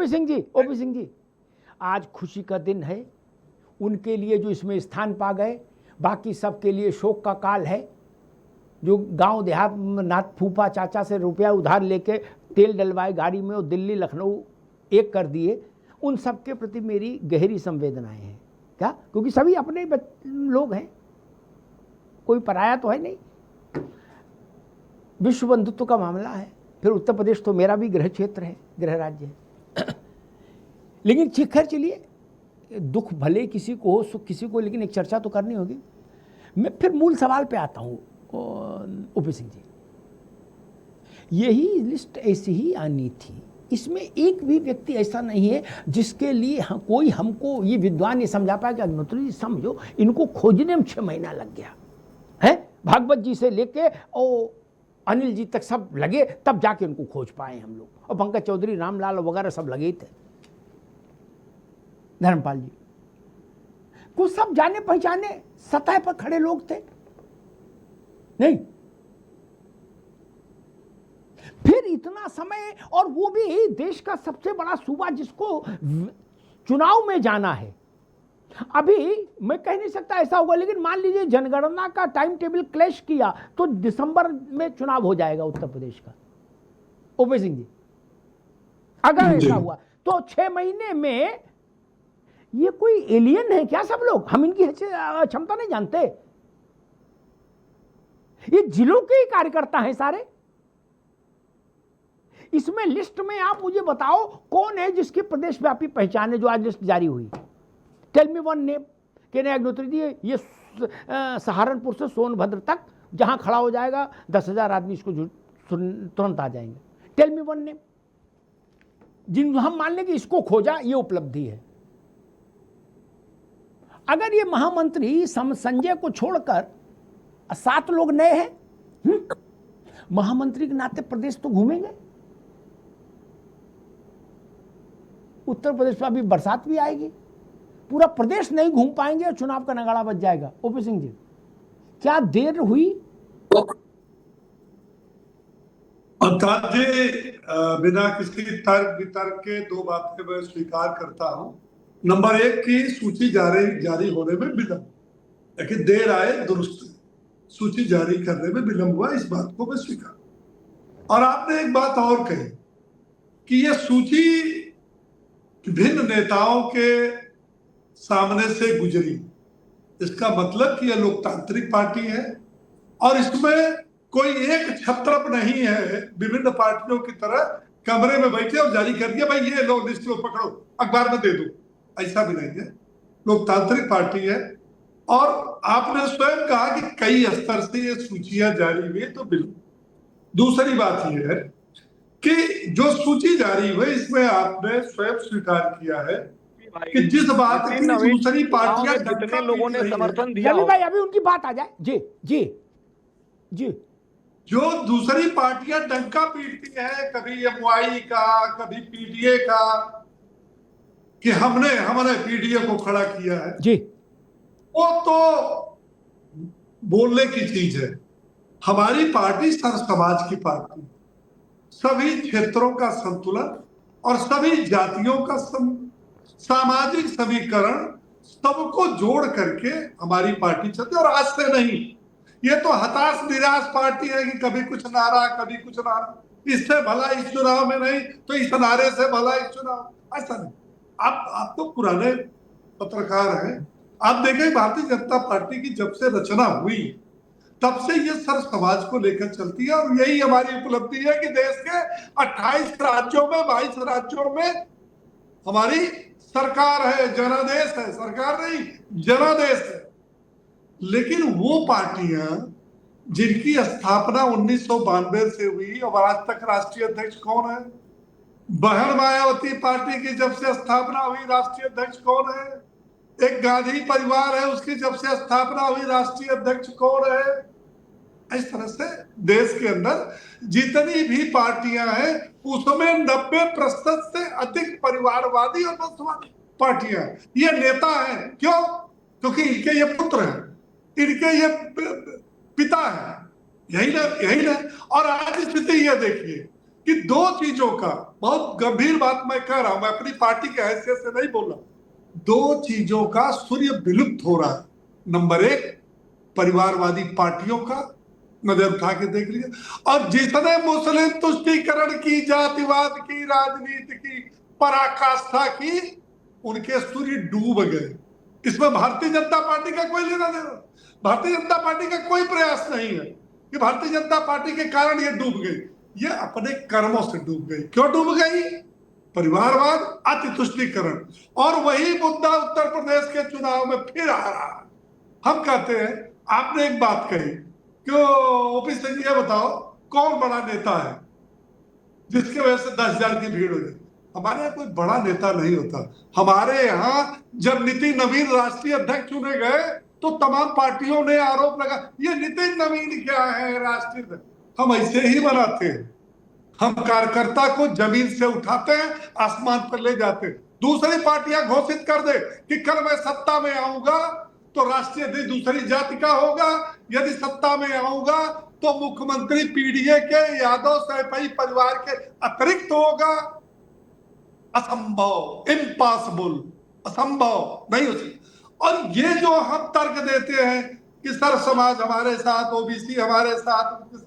OP Singh ji, आज खुशी का दिन है उनके लिए जो इसमें स्थान पा गए, बाकी सबके लिए शोक का काल है। जो गांव देहात में नाथ फूफा चाचा से रुपया उधार लेके तेल डलवाए गाड़ी में और दिल्ली लखनऊ एक कर दिए, उन सब के प्रति मेरी गहरी संवेदनाएं हैं। क्या? क्योंकि सभी अपने लोग हैं, कोई पराया तो है नहीं। विश्व बंधुत्व का मामला है। फिर उत्तर प्रदेश तो मेरा भी गृह क्षेत्र है, गृह राज्य है। लेकिन खैर चलिए, दुख भले किसी को हो, सुख किसी को, लेकिन एक चर्चा तो करनी होगी। मैं फिर मूल सवाल पे आता हूँ ओपी सिंह जी, यही लिस्ट ऐसी ही आनी थी। इसमें एक भी व्यक्ति ऐसा नहीं है जिसके लिए कोई हमको ये विद्वान ये समझा पाया कि अग्निहोत्री जी समझो इनको खोजने में 6 महीना लग गया है। भागवत जी से लेके और अनिल जी तक सब लगे, तब जाके उनको खोज पाए हम लोग। और पंकज चौधरी, रामलाल वगैरह सब लगे थे, धर्मपाल जी, कुछ सब जाने पहचाने सतह पर खड़े लोग थे नहीं। फिर इतना समय, और वो भी देश का सबसे बड़ा सूबा जिसको चुनाव में जाना है। अभी मैं कह नहीं सकता ऐसा होगा, लेकिन मान लीजिए जनगणना का टाइम टेबल क्लैश किया तो दिसंबर में चुनाव हो जाएगा उत्तर प्रदेश का। ओपी सिंह जी, अगर ऐसा हुआ तो 6 महीने में ये कोई एलियन है क्या सब लोग? हम इनकी क्षमता नहीं जानते। ये जिलों के ही कार्यकर्ता हैं सारे। इसमें लिस्ट में आप मुझे बताओ कौन है जिसकी प्रदेश व्यापी पहचान है, जो आज लिस्ट जारी हुई। Tell me one name. कि नहीं अग्निहोत्री जी, ये सहारनपुर से सोनभद्र तक जहां खड़ा हो जाएगा 10,000 आदमी इसको तुरंत आ जाएंगे। टेल मी वन नेम जिन हम मान लें कि इसको खोजा, ये उपलब्धि है। अगर ये महामंत्री संजय को छोड़कर 7 लोग नए हैं, महामंत्री के नाते प्रदेश तो घूमेंगे। उत्तर प्रदेश में अभी बरसात भी आएगी, पूरा प्रदेश नहीं घूम पाएंगे और चुनाव का नगाड़ा बज जाएगा। ओपी सिंह जी, क्या देर हुई? अर्थात जी, बिना किसी तर्क वितर्क के 2 बातें मैं स्वीकार करता हूं। नंबर 1 की सूची जारी होने में विलंब, लेकिन देर आए दुरुस्त, सूची जारी करने में विलंब हुआ, इस बात को मैं स्वीकार। और आपने एक बात और कही कि यह सूची विभिन्न नेताओं के सामने से गुजरी। इसका मतलब कि यह लोकतांत्रिक पार्टी है और इसमें कोई एक छत्रप नहीं है, विभिन्न पार्टियों की तरह कमरे में बैठे और जारी कर दिया, भाई ये लो लिस्ट को पकड़ो, अखबार में दे दो। ऐसा भी नहीं है, लोकतांत्रिक पार्टी है। और आपने स्वयं कहा कि कई स्तर से ये सूचियां जारी हुई, तो बिल्कुल। दूसरी बात यह है कि जो सूची जारी हुई, इसमें आपने स्वयं स्वीकार किया है कि जिस बात की दूसरी पार्टियां जितने लोगों ने समर्थन दिया, भाई अभी उनकी बात आ जाए। जी जी जी, जो दूसरी पार्टियां डंका पीटती है, कभी एमवाई का, कभी पीडीए का, कि हमने पीडीए को खड़ा किया है जी, वो तो बोलने की चीज है। हमारी पार्टी सर्व समाज की पार्टी, सभी क्षेत्रों का संतुलन और सभी जातियों का सामाजिक समीकरण, सबको जोड़ करके हमारी पार्टी चलती। और आज से नहीं, ये तो हताश निराश पार्टी है कि कभी कुछ नारा, कभी कुछ नारा, इससे भला इस चुनाव में नहीं तो इस नारे से भला इस चुनाव, ऐसा नहीं। आप तो पुराने पत्रकार हैं, आप देखें भारतीय जनता पार्टी की जब से रचना हुई तब से ये सर्व समाज को लेकर चलती है। और यही हमारी उपलब्धि है कि देश के 28 राज्यों में, 22 राज्यों में हमारी सरकार है, जनादेश है, सरकार नहीं जनादेश है। लेकिन वो पार्टियां जिनकी स्थापना 1992 से हुई और आज तक राष्ट्रीय अध्यक्ष कौन है? बहन मायावती पार्टी की जब से स्थापना हुई, राष्ट्रीय अध्यक्ष कौन है? एक गांधी परिवार है, उसकी जब से स्थापना हुई, राष्ट्रीय अध्यक्ष कौन है? इस तरह से देश के अंदर जितनी भी पार्टियां हैं उसमें 90% से अधिक परिवारवादी और वंशवादी पार्टियां, ये नेता हैं। क्यों? क्योंकि इनके ये पुत्र हैं, इनके ये पिता है, यही ना। और आज स्थिति ये देखिए, कि दो चीजों का, बहुत गंभीर बात मैं कह रहा हूं, मैं अपनी पार्टी के हैसियत से नहीं बोल रहा, दो चीजों का सूर्य विलुप्त हो रहा है। नंबर एक, परिवारवादी पार्टियों का, नजर उठा के देख लीजिए, और जिसने मुस्लिम तुष्टीकरण की, जातिवाद की, राजनीति की, पराकाष्ठा की, उनके सूर्य डूब गए। इसमें भारतीय जनता पार्टी का कोई लेना देना, भारतीय जनता पार्टी का कोई प्रयास नहीं है कि भारतीय जनता पार्टी के कारण ये डूब गई। ये अपने कर्मों से डूब गई। क्यों डूब गई? परिवारवाद, अति तुष्टीकरण, और वही मुद्दा उत्तर प्रदेश के चुनाव में फिर आ रहा है। हम कहते हैं, आपने एक बात कही कि ओपी सिंह, ये बताओ कौन बड़ा नेता है जिसके वजह से 10,000 की भीड़ हो गई? हमारे यहाँ कोई बड़ा नेता नहीं होता। हमारे यहाँ जब नितिन नवीन राष्ट्रीय अध्यक्ष चुने गए तो तमाम पार्टियों ने आरोप लगा, ये नितिन नवीन क्या है राष्ट्रीय अध्यक्ष? हम ऐसे ही बनाते हैं। हम कार्यकर्ता को जमीन से उठाते हैं, आसमान पर ले जाते हैं। दूसरी पार्टियां घोषित कर दे कि कल मैं सत्ता में आऊंगा तो राष्ट्रीय अध्यक्ष दूसरी जाति का होगा, यदि सत्ता में आऊंगा तो मुख्यमंत्री पीडीए के यादव सैफई परिवार के अतिरिक्त होगा। असंभव, इम्पॉसिबल, असंभव नहीं हो सकता। और ये जो हम तर्क देते हैं कि सर समाज हमारे साथ, ओबीसी हमारे साथ,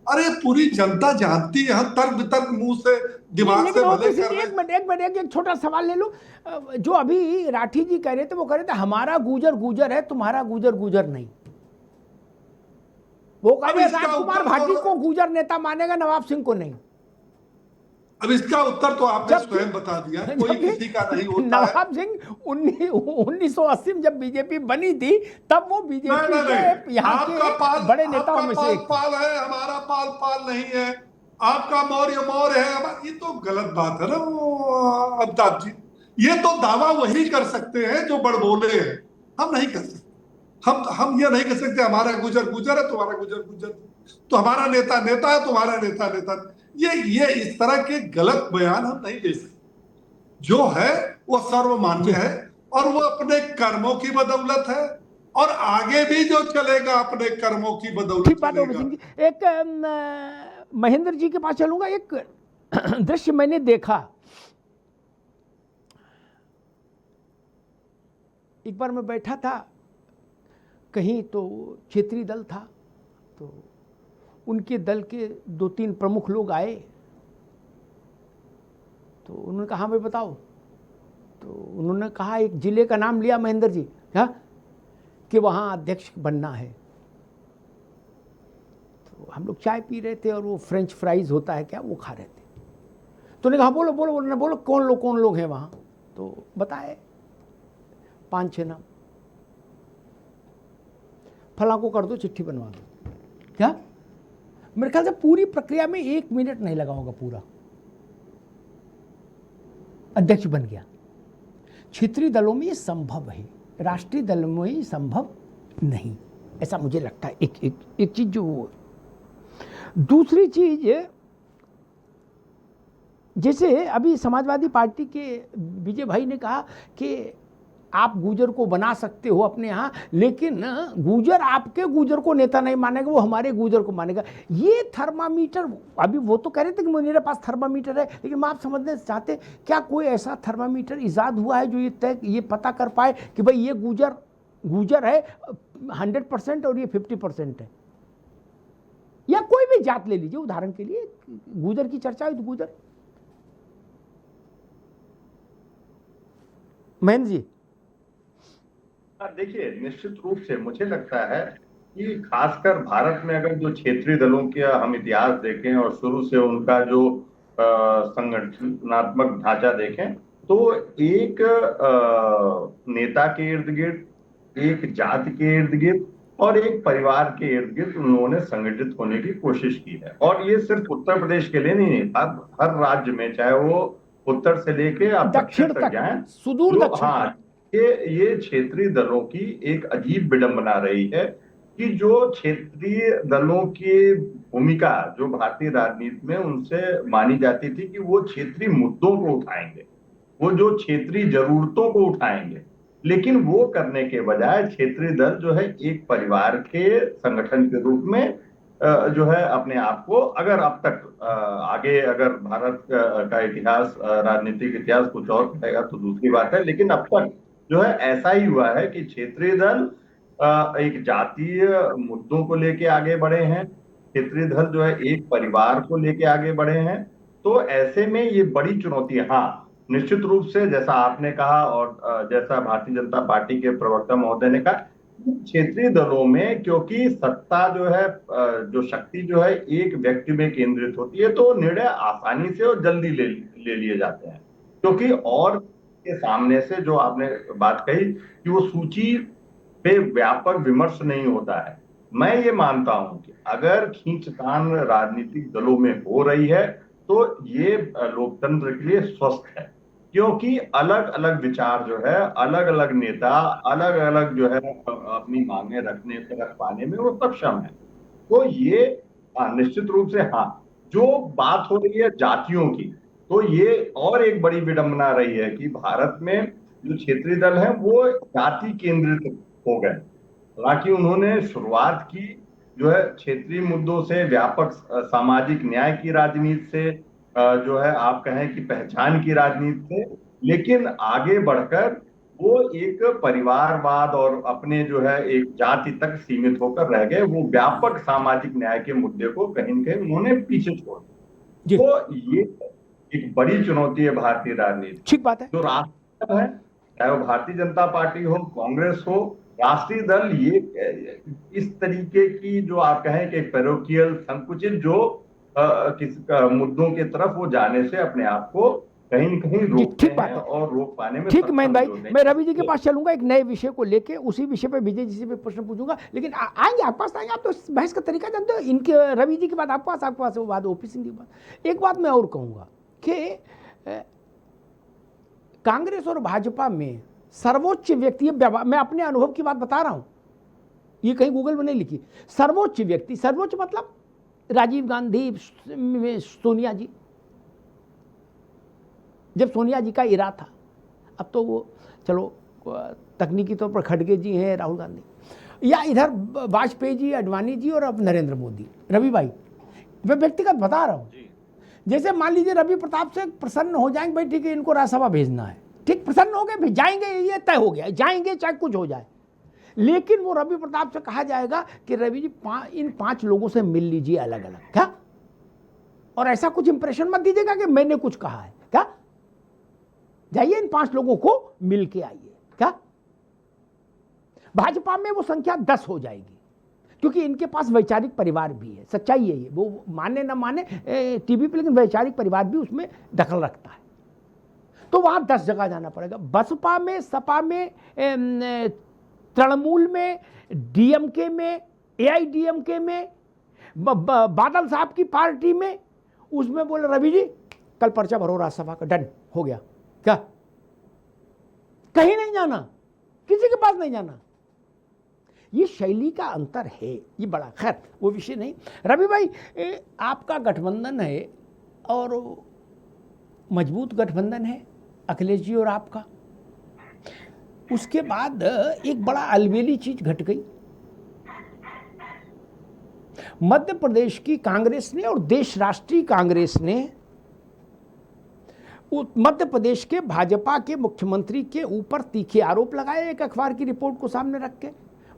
अरे पूरी जनता जानती है, हम तर्क वितर्क मुंह से दिमाग से भले कर रहे हैं। एक मिनट एक छोटा सवाल ले लो। जो अभी राठी जी कह रहे थे, वो कह रहे थे हमारा गुजर गुजर है, तुम्हारा गुजर गुजर नहीं। वो कह रहे राजकुमार भाटी को गुजर नेता मानेगा, नवाब सिंह को नहीं। अब इसका उत्तर तो आपने स्वयं बता दिया, कोई किसी का नहीं होता है। नवाब सिंह 1980 में जब बीजेपी बनी थी, तब वो बीजेपी के यहाँ के बड़े नेताओं में से एक पाल है, हमारा पाल पाल नहीं है, आपका मौर्य मौर्य है। ये तो गलत बात है ना अमिताभ जी। ये तो दावा वही कर सकते हैं जो बड़बोले हैं, हम नहीं कर सकते। हम ये नहीं कह सकते हमारा गुजर गुजर है, तुम्हारा गुजर गुजर, तो हमारा नेता नेता है, तुम्हारा नेता नेता। ये इस तरह के गलत बयान हम नहीं दे सकते। जो है वो सर्वमान्य है और वो अपने कर्मों की बदौलत है, और आगे भी जो चलेगा अपने कर्मों की बदौलत चलेगा। एक महेंद्र जी के पास चलूंगा। एक दृश्य मैंने देखा, एक बार मैं बैठा था कहीं, तो क्षेत्रीय दल था, तो उनके दल के 2-3 प्रमुख लोग आए, तो उन्होंने कहा भाई बताओ, तो उन्होंने कहा एक जिले का नाम लिया महेंद्र जी, हाँ, कि वहाँ अध्यक्ष बनना है। तो हम लोग चाय पी रहे थे और वो फ्रेंच फ्राइज होता है क्या, वो खा रहे थे। तो उन्होंने कहा बोलो बोलो बोलो, बोलो कौन लोग हैं वहाँ। तो बताए 5-6 नाम, फला को कर दो, चिट्ठी बनवा दो। क्या? मेरे ख्याल से पूरी प्रक्रिया में 1 मिनट नहीं लगा होगा, पूरा अध्यक्ष बन गया। क्षेत्रीय दलों में ये संभव है, राष्ट्रीय दलों में ये संभव नहीं, ऐसा मुझे लगता है। एक चीज जो वो। दूसरी चीज, जैसे अभी समाजवादी पार्टी के विजय भाई ने कहा कि आप गुजर को बना सकते हो अपने यहाँ, लेकिन गुजर आपके गुजर को नेता नहीं मानेगा, वो हमारे गुजर को मानेगा। ये थर्मामीटर, अभी वो तो कह रहे थे कि मेरे पास थर्मामीटर है, लेकिन मैं आप समझना चाहते क्या कोई ऐसा थर्मामीटर इजाद हुआ है जो ये पता कर पाए कि भाई ये गुजर है 100% और ये 50% है? या कोई भी जात ले लीजिए उदाहरण के लिए, गुजर की चर्चा हुई तो गुजर। महेंद्र जी। देखिए, निश्चित रूप से मुझे लगता है कि खासकर भारत में अगर जो क्षेत्रीय दलों का हम इतिहास देखें और शुरू से उनका जो संगठनात्मक ढांचा देखें, तो एक नेता के इर्द गिर्द, एक जाति के इर्द गिर्द और एक परिवार के इर्द गिर्द उन्होंने संगठित होने की कोशिश की है। और ये सिर्फ उत्तर प्रदेश के लिए नहीं, हर राज्य में, चाहे वो उत्तर से लेके आप दक्षिण तक जाएं, सुदूर दक्षिण। हाँ, ये क्षेत्रीय दलों की एक अजीब विडंबना रही है कि जो क्षेत्रीय दलों की भूमिका जो भारतीय राजनीति में उनसे मानी जाती थी कि वो क्षेत्रीय मुद्दों को उठाएंगे, वो जो क्षेत्रीय जरूरतों को उठाएंगे, लेकिन वो करने के बजाय क्षेत्रीय दल जो है एक परिवार के संगठन के रूप में जो है अपने आप को, अगर अब तक आगे अगर भारत का इतिहास, राजनीतिक इतिहास कुछ और कहेगा तो दूसरी बात है, लेकिन अब तक जो है ऐसा ही हुआ है कि क्षेत्रीय दल एक जातीय मुद्दों को लेके आगे बढ़े हैं, क्षेत्रीय दल जो है एक परिवार को लेके आगे बढ़े हैं। तो ऐसे में ये बड़ी चुनौती है। हाँ, निश्चित रूप से जैसा आपने कहा और जैसा भारतीय जनता पार्टी के प्रवक्ता महोदय ने कहा, क्षेत्रीय दलों में क्योंकि सत्ता जो है, जो शक्ति जो है एक व्यक्ति में केंद्रित होती है, तो निर्णय आसानी से और जल्दी ले लिए जाते हैं, क्योंकि और के सामने से जो आपने बात कही कि वो सूची पे व्यापक विमर्श नहीं होता है। मैं ये मानता हूं कि अगर खींचतान राजनीतिक दलों में हो रही है तो ये लोकतंत्र के लिए स्वस्थ है, क्योंकि अलग अलग विचार जो है, अलग अलग नेता अलग अलग जो है अपनी मांगे रख पाने में वो सक्षम है। तो ये निश्चित रूप से, हाँ, जो बात हो रही है जातियों की, तो ये और एक बड़ी विडंबना रही है कि भारत में जो क्षेत्रीय दल है वो जाति केंद्रित हो गए। हालांकि उन्होंने शुरुआत की जो है क्षेत्रीय मुद्दों से, व्यापक सामाजिक न्याय की राजनीति से, जो है आप कहें कि पहचान की राजनीति से, लेकिन आगे बढ़कर वो एक परिवारवाद और अपने जो है एक जाति तक सीमित होकर रह गए। वो व्यापक सामाजिक न्याय के मुद्दे को कहीं न कहीं उन्होंने पीछे छोड़ दिया। तो ये एक बड़ी चुनौती है भारतीय राजनीति। ठीक बात है। जो राष्ट्रीय दल है, चाहे वो भारतीय जनता पार्टी हो, कांग्रेस हो, राष्ट्रीय दल ये इस तरीके की जो आप कहें कि पैरोकियल, संकुचित जो मुद्दों की तरफ वो जाने से अपने आप को कहीं न कहीं रोकते हैं और रोक पाने में ठीक। महेंद्र भाई, मैं रवि जी के पास चलूंगा एक नए विषय को लेके, उसी विषय पे विजय जी से भी प्रश्न पूछूंगा, लेकिन आएंगे आपके पास, आएंगे। आप तो बहस का तरीका जानते हो, इनके रवि जी के बाद आपके पास वो बात ओपी सिंह की बात। एक बात मैं और कहूंगा कि कांग्रेस और भाजपा में सर्वोच्च व्यक्ति, मैं अपने अनुभव की बात बता रहा हूं, ये कहीं गूगल में नहीं लिखी, सर्वोच्च व्यक्ति, सर्वोच्च मतलब राजीव गांधी, सोनिया जी, जब सोनिया जी का इरा था, अब तो वो चलो तकनीकी तौर पर खड़गे जी हैं, राहुल गांधी, या इधर वाजपेयी जी, अडवाणी जी, और अब नरेंद्र मोदी। रवि भाई, मैं व्यक्तिगत बता रहा हूं, जैसे मान लीजिए रवि प्रताप से प्रसन्न हो जाएंगे, भाई ठीक है इनको राज्यसभा भेजना है, ठीक, प्रसन्न हो गए, फिर जाएंगे, ये तय हो गया, जाएंगे चाहे कुछ हो जाए। लेकिन वो रवि प्रताप से कहा जाएगा कि रवि जी इन 5 लोगों से मिल लीजिए अलग अलग, क्या, और ऐसा कुछ इंप्रेशन मत दीजिएगा कि मैंने कुछ कहा है, क्या, जाइए इन 5 लोगों को मिल के आइए, क्या। भाजपा में वो संख्या 10 हो जाएगी, क्योंकि इनके पास वैचारिक परिवार भी है, सच्चाई है ये, वो माने ना माने टीवी पे, लेकिन वैचारिक परिवार भी उसमें दखल रखता है, तो वहां 10 जगह जाना पड़ेगा। बसपा में, सपा में, तृणमूल में, डीएमके में, एआईडीएमके में, बादल साहब की पार्टी में, उसमें बोले रवि जी कल पर्चा भरो राज्यसभा का, डन हो गया, क्या, कहीं नहीं जाना, किसी के पास नहीं जाना। ये शैली का अंतर है, ये बड़ा, खैर वो विषय नहीं। रवि भाई, आपका गठबंधन है और मजबूत गठबंधन है, अखिलेश जी और आपका। उसके बाद एक बड़ा अलबेली चीज घट गई, मध्य प्रदेश की कांग्रेस ने और देश राष्ट्रीय कांग्रेस ने मध्य प्रदेश के भाजपा के मुख्यमंत्री के ऊपर तीखे आरोप लगाए, एक अखबार की रिपोर्ट को सामने रख के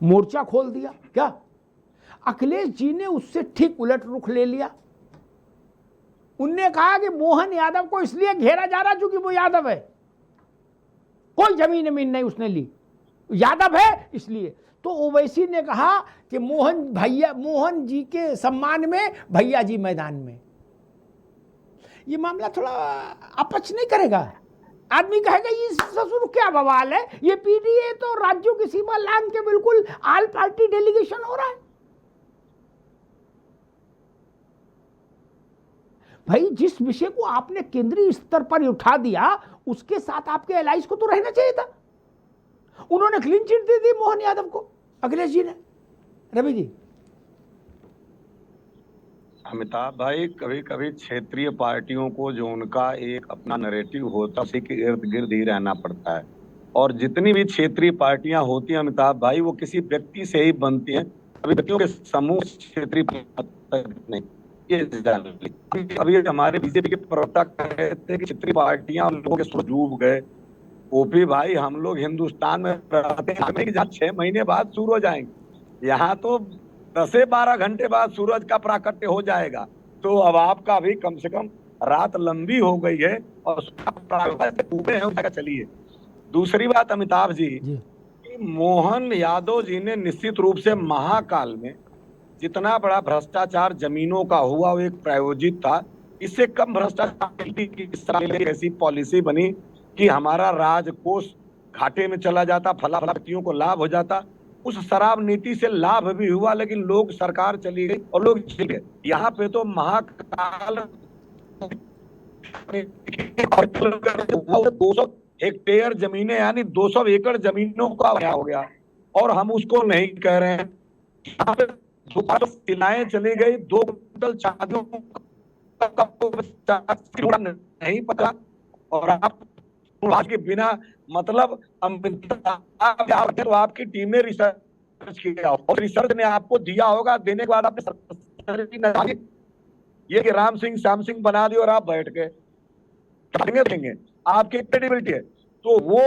मोर्चा खोल दिया, क्या। अखिलेश जी ने उससे ठीक उलट रुख ले लिया, उनने कहा कि मोहन यादव को इसलिए घेरा जा रहा क्योंकि वो यादव है, कोई जमीन नहीं उसने ली, यादव है इसलिए। तो ओवैसी ने कहा कि मोहन जी के सम्मान में भैया जी मैदान में। ये मामला थोड़ा अपच नहीं करेगा, आदमी कहेगा ये ससुर क्या बवाल है, ये पीडीए तो राज्यों की सीमा लांघ के बिल्कुल ऑल पार्टी डेलीगेशन हो रहा है। भाई जिस विषय को आपने केंद्रीय स्तर पर उठा दिया, उसके साथ आपके एलाइज को तो रहना चाहिए था। उन्होंने क्लीन चिट दे दी मोहन यादव को, अखिलेश जी ने। रवि जी, अमिताभ भाई, कभी कभी क्षेत्रीय पार्टियों को जो उनका एक अपना नैरेटिव होता है उसी के इर्द गिर्द ही रहना पड़ता है, और जितनी भी क्षेत्रीय पार्टियां होती हैं अमिताभ भाई, वो किसी व्यक्ति से ही बनती हैं अभी व्यक्तियों के समूह क्षेत्रीय तक नहीं, ये जान ली। अभी हमारे बीजेपी के प्रवक्ता कह रहे थे कि क्षेत्रीय पार्टियां लोगों के सूरज डूब गए। ओपी भाई, हम लोग हिंदुस्तान में रहते हैं, हमें जहाँ 6 महीने बाद सूरज आएंगे, यहाँ तो 10 से 12 घंटे बाद सूरज का प्राकट्य हो जाएगा। तो अब आपका भी कम से कम रात लंबी हो गई है और डूबे हैं, चलिए। दूसरी बात अमिताभ जी, कि मोहन यादव जी ने निश्चित रूप से महाकाल में जितना बड़ा भ्रष्टाचार जमीनों का हुआ वो एक प्रायोजित था। इससे कम भ्रष्टाचार की ऐसी पॉलिसी बनी कि हमारा राजकोष घाटे में चला जाता, फला व्यक्तियों को लाभ हो जाता। उस शराब नीति से लाभ भी हुआ, लेकिन लोग, सरकार चली गई और लोग झेल गए। यहाँ पे तो महाकाल 200 हेक्टेयर जमीनें यानी 200 एकड़ जमीनों का हो गया, और हम उसको नहीं कह रहे हैं। यहाँ पे सिलाएं चली गई, 2 कुंटल चांदियों का नहीं पता, और आप आज के बिना मतलब तो आपकी टीम ने रिसर्च किया और रिसर्च ने आपको दिया होगा, देने के बाद आपने ये कि राम सिंह श्याम सिंह बना दिया और आप बैठ गए, देंगे आपकी क्रेडिबिलिटी है तो वो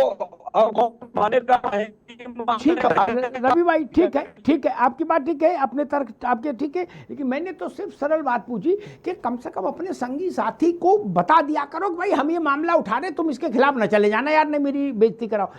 मान्यता है। ठीक है रवि भाई, ठीक है, आपकी बात ठीक है, अपने तर्क आपके ठीक है, लेकिन मैंने तो सिर्फ सरल बात पूछी कि कम से कम अपने संगी साथी को बता दिया करो कि भाई हम ये मामला उठा रहे, तुम इसके खिलाफ न चले जाना यार, नहीं मेरी बेइज्जती कराओ।